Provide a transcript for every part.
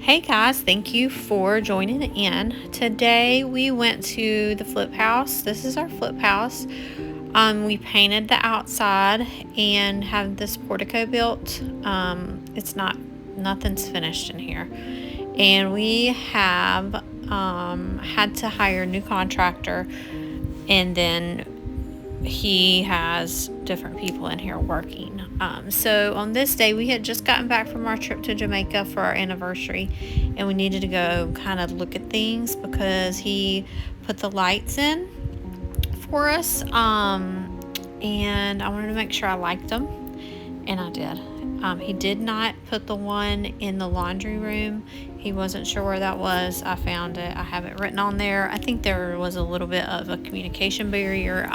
Hey guys, thank you for joining in. Today we went to the flip house. This is our flip house. We painted the outside and have this portico built. Nothing's finished in here. And we have had to hire a new contractor, and then he has different people in here working. So on this day, we had just gotten back from our trip to Jamaica for our anniversary, and we needed to go kind of look at things because he put the lights in for us, and I wanted to make sure I liked them, and I did. He did not put the one in the laundry room. He wasn't sure where that was. I found it. I have it written on there. I think there was a little bit of a communication barrier.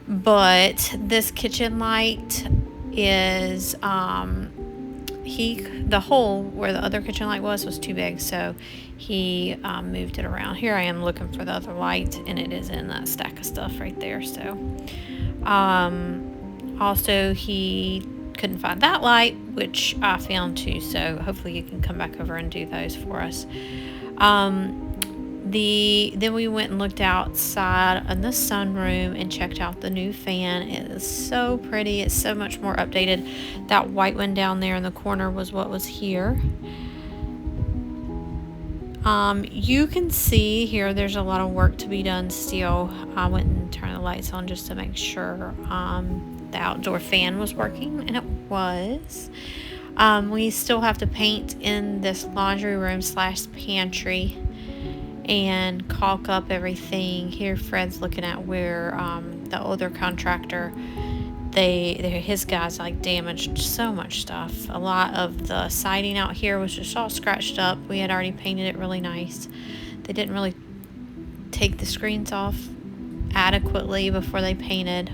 But this kitchen light is, the hole where the other kitchen light was too big, so he moved it around. Here I am looking for the other light, and it is in that stack of stuff right there. So, also he couldn't find that light, which I found too, so hopefully you can come back over and do those for us. Then we went and looked outside in the sunroom and checked out the new fan. It is so pretty. It's so much more updated. That white one down there in the corner was what was here. You can see here there's a lot of work to be done still. I went and turned the lights on just to make sure the outdoor fan was working, and it was. We still have to paint in this laundry room / pantry and caulk up everything. Here Fred's looking at where the other contractor, his guys damaged so much stuff. A lot of the siding out here was just all scratched up. We had already painted it really nice. They didn't really take the screens off adequately before they painted.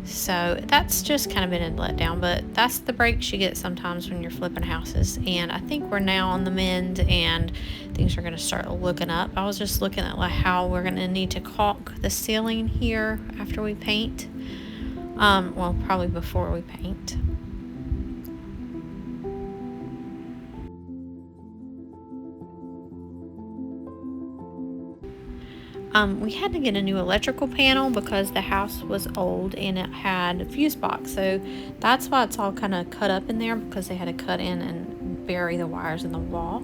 So that's just kind of been a letdown, but that's the breaks you get sometimes when you're flipping houses. And I think we're now on the mend and things are going to start looking up. I was just looking at how we're going to need to caulk the ceiling here after we paint. Well, probably before we paint. We had to get a new electrical panel because the house was old and it had a fuse box. So that's why it's all kind of cut up in there, because they had to cut in and bury the wires in the wall.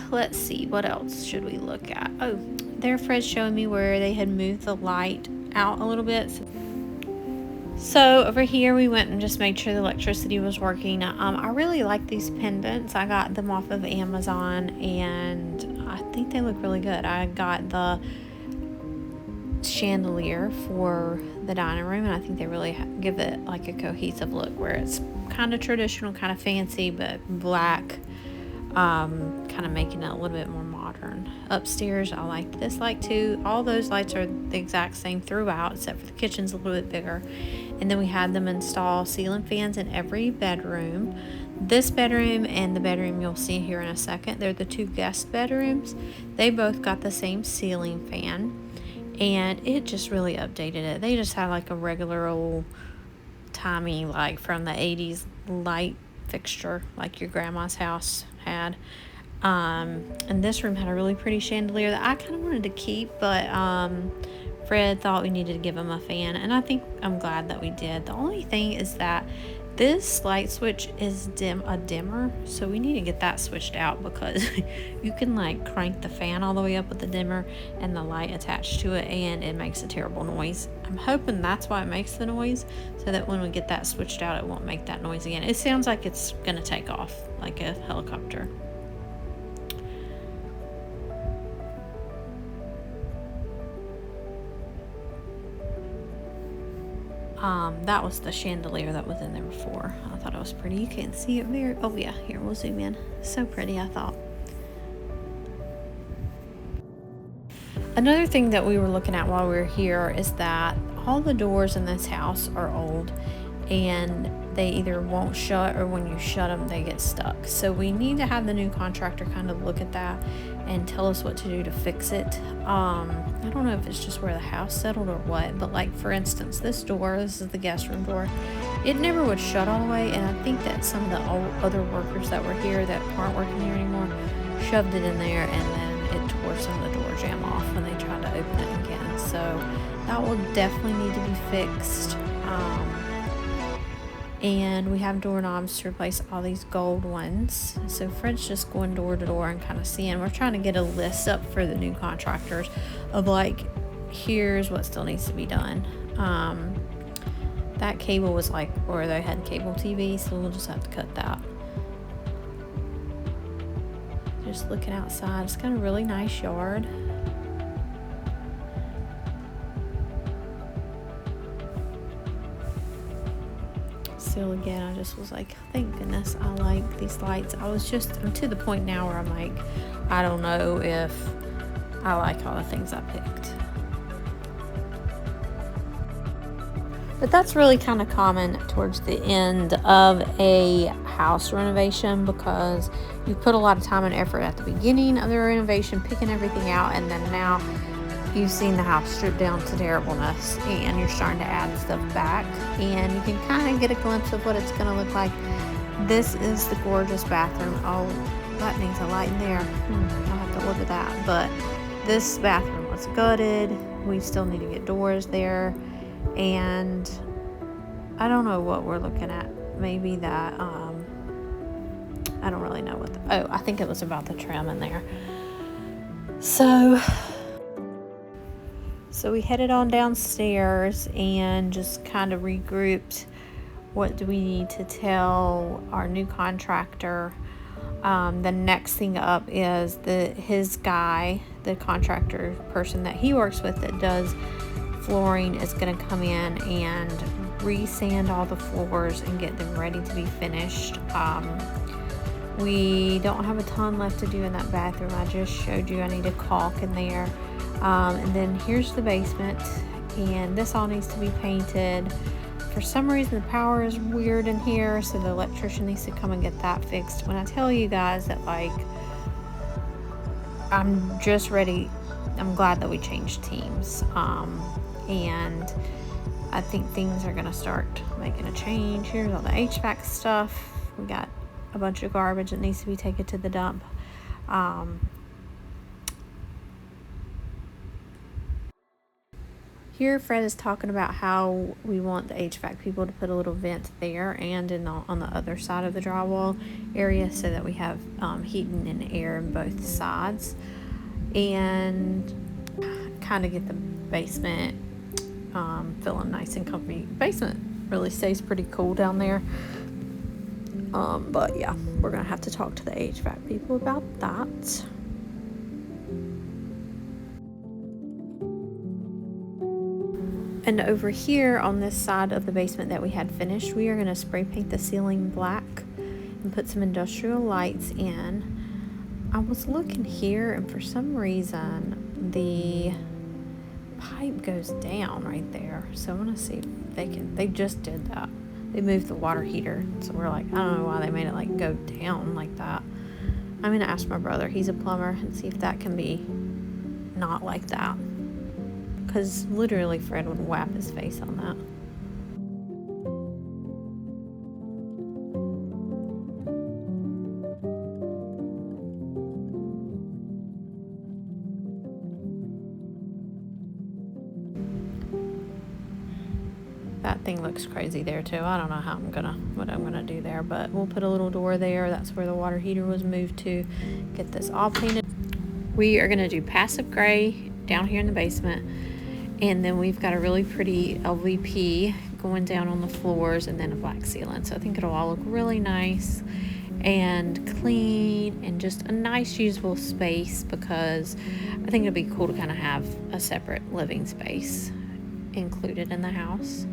Let's see, what else should we look at? Oh, there Fred's showing me where they had moved the light out a little bit. So over here we went and just made sure the electricity was working. I really like these pendants. I got them off of Amazon and I think they look really good. I got the chandelier for the dining room, and I think they really give it a cohesive look where it's kind of traditional, kind of fancy, but black, kind of making it a little bit more modern. Upstairs, I like this light too. All those lights are the exact same throughout, except for the kitchen's a little bit bigger. And then we had them install ceiling fans in every bedroom. This bedroom and the bedroom you'll see here in a second, they're the two guest bedrooms. They both got the same ceiling fan, and it just really updated it. They just had a regular old timey, from the 80s light fixture, like your grandma's house had. And this room had a really pretty chandelier that I kind of wanted to keep, but Fred thought we needed to give him a fan, and I think I'm glad that we did. The only thing is that this light switch is a dimmer, so we need to get that switched out, because you can crank the fan all the way up with the dimmer and the light attached to it, and it makes a terrible noise. I'm hoping that's why it makes the noise, so that when we get that switched out it won't make that noise again. It sounds like it's gonna take off like a helicopter. That was the chandelier that was in there before. I thought it was pretty. You can't see it very... Oh yeah, here, we'll zoom in. So pretty, I thought. Another thing that we were looking at while we were here is that all the doors in this house are old, and they either won't shut, or when you shut them they get stuck. So we need to have the new contractor kind of look at that and tell us what to do to fix it. I don't know if it's just where the house settled or what, but for instance, this is the guest room door. it never would shut all the way, and I think that some of the other workers that were here that aren't working here anymore shoved it in there, and then it tore some of the door jamb off when they tried to open it again. So that will definitely need to be fixed. And we have doorknobs to replace all these gold ones. So Fred's just going door to door and kind of seeing. We're trying to get a list up for the new contractors of like, here's what still needs to be done. That cable was like, or they had cable TV, so we'll just have to cut that. Just looking outside, it's got a really nice yard. Still, again, I just was like, thank goodness I like these lights. I'm to the point now where I'm like, I don't know if I like all the things I picked. But that's really kind of common towards the end of a house renovation, because you put a lot of time and effort at the beginning of the renovation, picking everything out, and then now you've seen the house stripped down to terribleness and you're starting to add stuff back, and you can kind of get a glimpse of what it's going to look like. This is the gorgeous bathroom. Oh, that needs a light in there. I'll have to look at that. But this bathroom was gutted. We still need to get doors there, and I don't know what we're looking at. Maybe that I don't really know what I think it was about the trim in there. So we headed on downstairs and just kind of regrouped. What do we need to tell our new contractor? The next thing up is his guy, the contractor person that he works with that does flooring, is going to come in and re-sand all the floors and get them ready to be finished. We don't have a ton left to do in that bathroom. I just showed you I need a caulk in there. And then here's the basement, and this all needs to be painted. For some reason the power is weird in here, so the electrician needs to come and get that fixed. When I tell you guys that, like, I'm just ready, I'm glad that we changed teams, and I think things are gonna start making a change. Here's all the HVAC stuff. We got a bunch of garbage that needs to be taken to the dump. Here Fred is talking about how we want the HVAC people to put a little vent there and on the other side of the drywall area, so that we have heating and air in both sides, and kind of get the basement feeling nice and comfy. Basement really stays pretty cool down there. But yeah, we're gonna have to talk to the HVAC people about that. And over here on this side of the basement that we had finished, we are going to spray paint the ceiling black and put some industrial lights in. I was looking here, and for some reason the pipe goes down right there. So I want to see if they just did that. They moved the water heater. So we're like, I don't know why they made it like go down like that. I'm going to ask my brother, he's a plumber, and see if that can be not like that. Because literally Fred would whap his face on that. That thing looks crazy there too. I don't know what I'm gonna do there, but we'll put a little door there. That's where the water heater was moved to. Get this all painted. We are gonna do passive gray down here in the basement. And then we've got a really pretty LVP going down on the floors, and then a black ceiling. So I think it'll all look really nice and clean and just a nice usable space, because I think it'd be cool to kind of have a separate living space included in the house.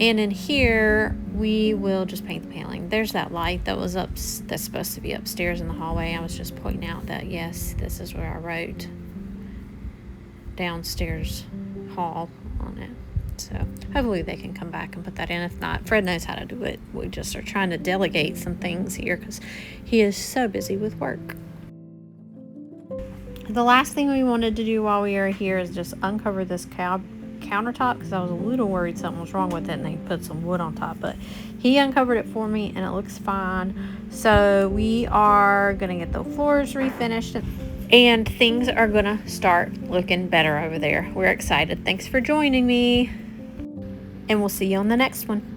And in here we will just paint the paneling. There's that light that was that's supposed to be upstairs in the hallway. I was just pointing out that yes, this is where I wrote downstairs hall on it. So hopefully they can come back and put that in. If not, Fred knows how to do it. We just are trying to delegate some things here because he is so busy with work. The last thing we wanted to do while we are here is just uncover this countertop because I was a little worried something was wrong with it and they put some wood on top, but he uncovered it for me and it looks fine. So we are gonna get the floors refinished and things are gonna start looking better over there. We're excited. Thanks for joining me, and we'll see you on the next one.